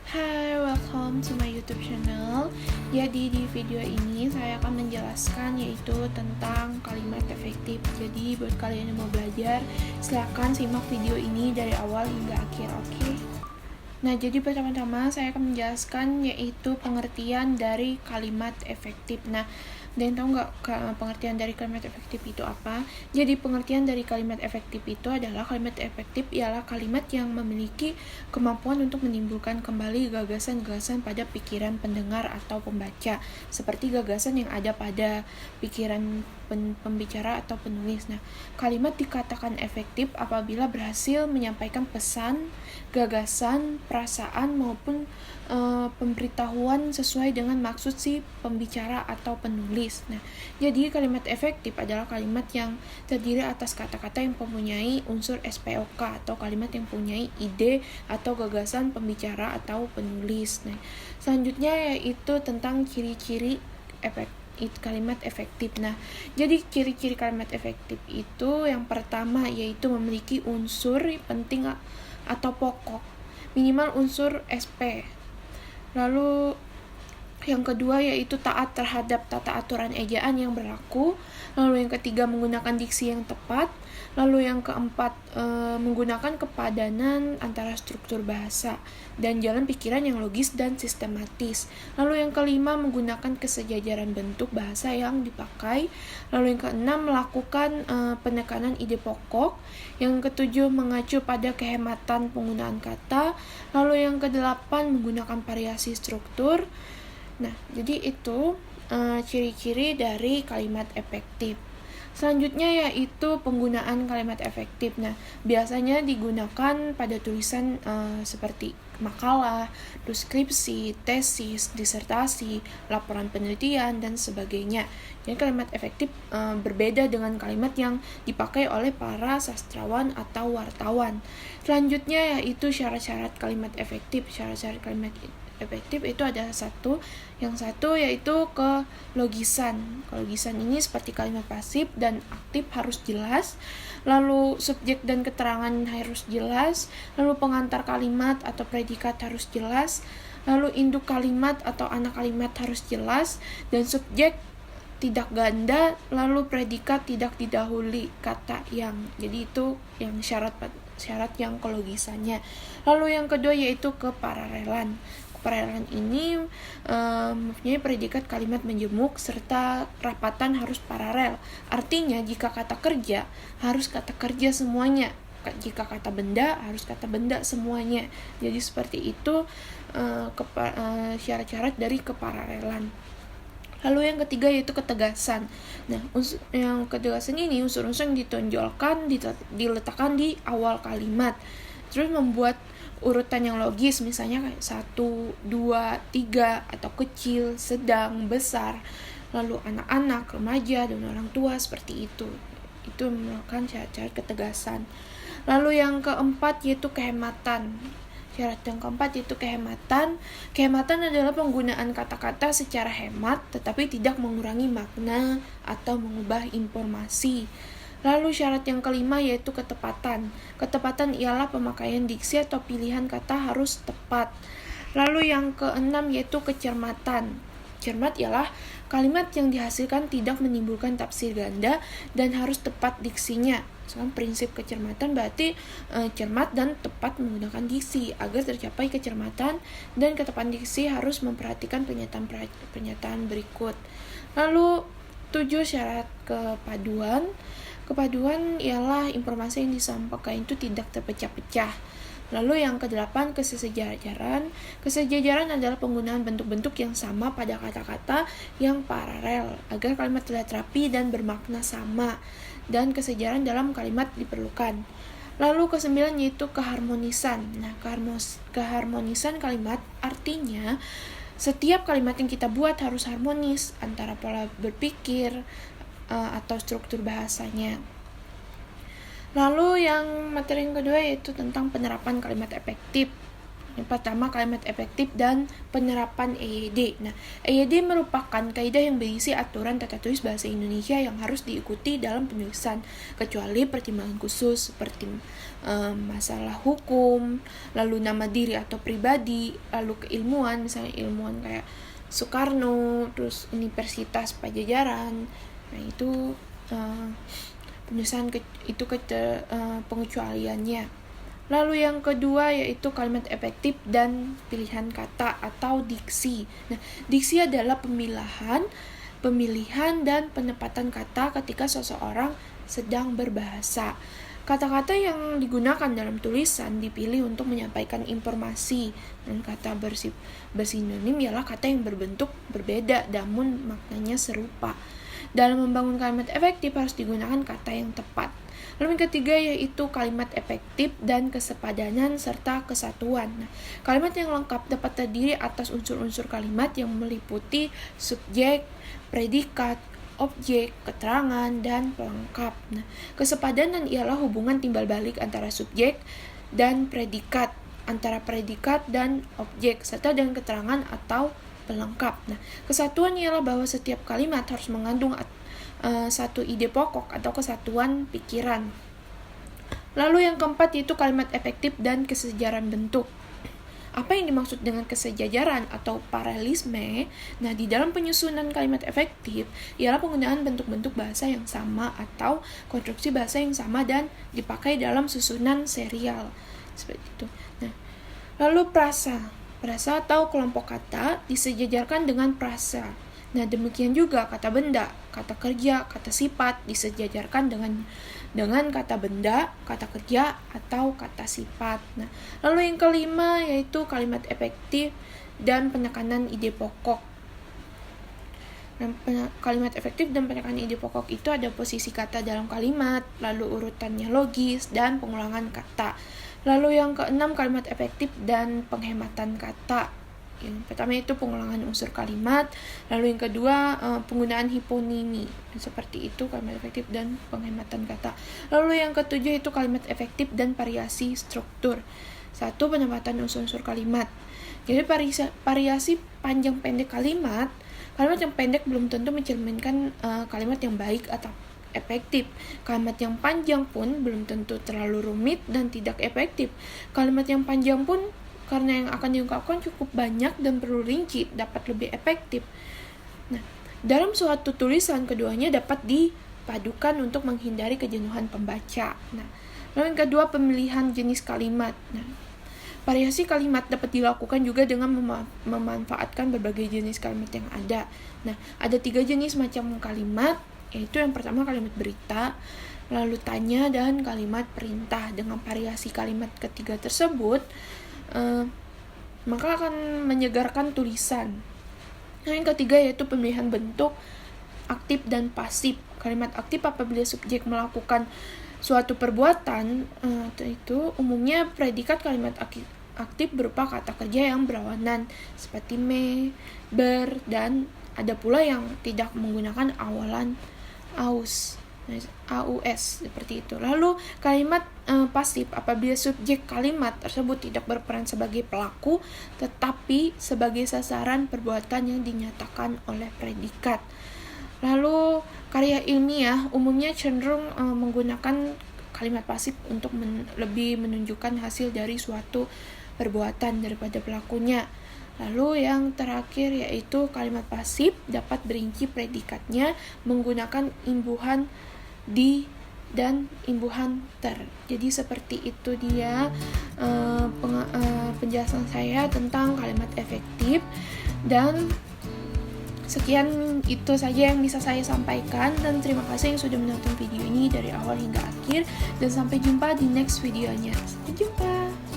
Hai, welcome to my YouTube channel. Jadi di video ini saya akan menjelaskan yaitu tentang kalimat efektif. Jadi buat kalian yang mau belajar, silakan simak video ini dari awal hingga akhir, oke? Nah, jadi pertama-tama saya akan menjelaskan yaitu pengertian dari kalimat efektif. Nah, dan tahu nggak pengertian dari kalimat efektif itu apa? Jadi pengertian dari kalimat efektif itu adalah kalimat efektif ialah kalimat yang memiliki kemampuan untuk menimbulkan kembali gagasan-gagasan pada pikiran pendengar atau pembaca, seperti gagasan yang ada pada pikiran pembicara atau penulis. Nah, kalimat dikatakan efektif apabila berhasil menyampaikan pesan, gagasan, perasaan maupun pemberitahuan sesuai dengan maksud si pembicara atau penulis. Nah, jadi kalimat efektif adalah kalimat yang terdiri atas kata-kata yang mempunyai unsur SPOK atau kalimat yang mempunyai ide atau gagasan pembicara atau penulis. Nah, selanjutnya yaitu tentang ciri-ciri kalimat efektif. Nah, jadi ciri-ciri kalimat efektif itu yang pertama yaitu memiliki unsur penting atau pokok, minimal unsur SP. Lalu yang kedua yaitu taat terhadap tata aturan ejaan yang berlaku. Lalu yang ketiga menggunakan diksi yang tepat. Lalu yang keempat menggunakan kepadanan antara struktur bahasa dan jalan pikiran yang logis dan sistematis. Lalu yang kelima menggunakan kesejajaran bentuk bahasa yang dipakai. Lalu yang keenam melakukan penekanan ide pokok. Yang ketujuh mengacu pada kehematan penggunaan kata. Lalu yang kedelapan menggunakan variasi struktur. Nah, jadi itu ciri-ciri dari kalimat efektif. Selanjutnya yaitu penggunaan kalimat efektif. Nah, biasanya digunakan pada tulisan seperti makalah, deskripsi, tesis, disertasi, laporan penelitian, dan sebagainya. Jadi kalimat efektif berbeda dengan kalimat yang dipakai oleh para sastrawan atau wartawan. Selanjutnya yaitu syarat-syarat kalimat efektif. Syarat-syarat kalimat efektif itu ada yang satu yaitu kelogisan. Kelogisan ini seperti kalimat pasif dan aktif harus jelas, lalu subjek dan keterangan harus jelas, lalu pengantar kalimat atau predikat harus jelas, lalu induk kalimat atau anak kalimat harus jelas, dan subjek tidak ganda, lalu predikat tidak didahului kata yang. Jadi itu yang syarat yang kelogisannya. Lalu yang kedua yaitu kepararelan. Kepararelan ini mempunyai predikat kalimat menjemuk serta rapatan harus paralel. Artinya jika kata kerja harus kata kerja semuanya, jika kata benda harus kata benda semuanya. Jadi seperti itu syarat-syarat dari kepararelan. Lalu yang ketiga yaitu ketegasan. Nah, yang ketegasan ini unsur-unsur yang ditonjolkan diletakkan di awal kalimat. Terus membuat urutan yang logis, misalnya kayak 1, 2, 3 atau kecil, sedang, besar. Lalu anak-anak, remaja, dan orang tua seperti itu. Itu merupakan syarat-syarat ketegasan. Lalu yang keempat yaitu kehematan. Syarat yang keempat yaitu kehematan. Kehematan adalah penggunaan kata-kata secara hemat tetapi tidak mengurangi makna atau mengubah informasi. Lalu syarat yang kelima yaitu ketepatan. Ketepatan ialah pemakaian diksi atau pilihan kata harus tepat. Lalu yang keenam yaitu kecermatan. Cermat ialah kalimat yang dihasilkan tidak menimbulkan tafsir ganda dan harus tepat diksinya. Soal prinsip kecermatan berarti cermat dan tepat menggunakan diksi. Agar tercapai kecermatan dan ketepatan diksi harus memperhatikan pernyataan berikut. Lalu 7 syarat kepaduan. Kepaduan ialah informasi yang disampaikan itu tidak terpecah-pecah. Lalu yang ke-8 kesejajaran. Kesejajaran adalah penggunaan bentuk-bentuk yang sama pada kata-kata yang paralel agar kalimat terlihat rapi dan bermakna sama, dan kesejajaran dalam kalimat diperlukan. Lalu ke-9 yaitu keharmonisan. Nah, keharmonisan kalimat artinya setiap kalimat yang kita buat harus harmonis antara pola berpikir atau struktur bahasanya. Lalu yang materi yang kedua yaitu tentang penerapan kalimat efektif. Yang pertama, kalimat efektif dan penerapan EYD. Nah, EYD merupakan kaidah yang berisi aturan tata tulis bahasa Indonesia yang harus diikuti dalam penulisan, kecuali pertimbangan khusus seperti masalah hukum, lalu nama diri atau pribadi, lalu keilmuan, misalnya ilmuwan kayak Soekarno, terus Universitas Pajajaran. Nah, itu penulisan pengecualiannya. Lalu yang kedua yaitu kalimat efektif dan pilihan kata atau diksi. Nah, diksi adalah pemilihan dan penempatan kata ketika seseorang sedang berbahasa. Kata-kata yang digunakan dalam tulisan dipilih untuk menyampaikan informasi, dan kata bersinonim ialah kata yang berbentuk berbeda namun maknanya serupa. Dalam membangun kalimat efektif harus digunakan kata yang tepat. Lalu yang ketiga yaitu kalimat efektif dan kesepadanan serta kesatuan. Nah, kalimat yang lengkap dapat terdiri atas unsur-unsur kalimat yang meliputi subjek, predikat, objek, keterangan, dan pelengkap. Nah, kesepadanan ialah hubungan timbal balik antara subjek dan predikat, antara predikat dan objek, serta dengan keterangan atau pelengkap. Nah, kesatuan ialah bahwa setiap kalimat harus mengandung satu ide pokok atau kesatuan pikiran. Lalu yang keempat yaitu kalimat efektif dan kesejajaran bentuk. Apa yang dimaksud dengan kesejajaran atau paralelisme? Nah, di dalam penyusunan kalimat efektif ialah penggunaan bentuk-bentuk bahasa yang sama atau konstruksi bahasa yang sama dan dipakai dalam susunan serial seperti itu. Nah, lalu prasa atau kelompok kata disejajarkan dengan prasa. Nah, demikian juga kata benda, kata kerja, kata sifat disejajarkan dengan kata benda, kata kerja, atau kata sifat. Nah, lalu yang kelima yaitu kalimat efektif dan penekanan ide pokok. Nah, kalimat efektif dan penekanan ide pokok itu ada posisi kata dalam kalimat, lalu urutannya logis, dan pengulangan kata. Lalu yang keenam kalimat efektif dan penghematan kata. Yang pertama itu pengulangan unsur kalimat, lalu yang kedua penggunaan hiponimi, seperti itu kalimat efektif dan penghematan kata. Lalu yang ketujuh itu kalimat efektif dan variasi struktur. Satu, penempatan unsur-unsur kalimat. Jadi variasi panjang pendek kalimat yang pendek belum tentu mencerminkan kalimat yang baik atau efektif. Kalimat yang panjang pun belum tentu terlalu rumit dan tidak efektif. Kalimat yang panjang pun karena yang akan diungkapkan cukup banyak dan perlu rinci, dapat lebih efektif. Nah, dalam suatu tulisan keduanya dapat dipadukan untuk menghindari kejenuhan pembaca. Nah, lalu yang kedua pemilihan jenis kalimat. Nah, variasi kalimat dapat dilakukan juga dengan memanfaatkan berbagai jenis kalimat yang ada. Nah, ada 3 jenis macam kalimat, yaitu yang pertama kalimat berita, lalu tanya, dan kalimat perintah. Dengan variasi kalimat ketiga tersebut, maka akan menyegarkan tulisan. Nah, yang ketiga yaitu pemilihan bentuk aktif dan pasif. Kalimat aktif apabila subjek melakukan suatu perbuatan, itu umumnya predikat kalimat aktif berupa kata kerja yang berawanan seperti me, ber, dan ada pula yang tidak menggunakan awalan aus. AUS seperti itu. Lalu kalimat pasif apabila subjek kalimat tersebut tidak berperan sebagai pelaku tetapi sebagai sasaran perbuatan yang dinyatakan oleh predikat. Lalu karya ilmiah umumnya cenderung menggunakan kalimat pasif untuk lebih menunjukkan hasil dari suatu perbuatan daripada pelakunya. Lalu yang terakhir yaitu kalimat pasif dapat berinci predikatnya menggunakan imbuhan di dan imbuhan ter. Jadi seperti itu dia penjelasan saya tentang kalimat efektif, dan sekian itu saja yang bisa saya sampaikan, dan terima kasih yang sudah menonton video ini dari awal hingga akhir, dan sampai jumpa di next videonya. Sampai jumpa.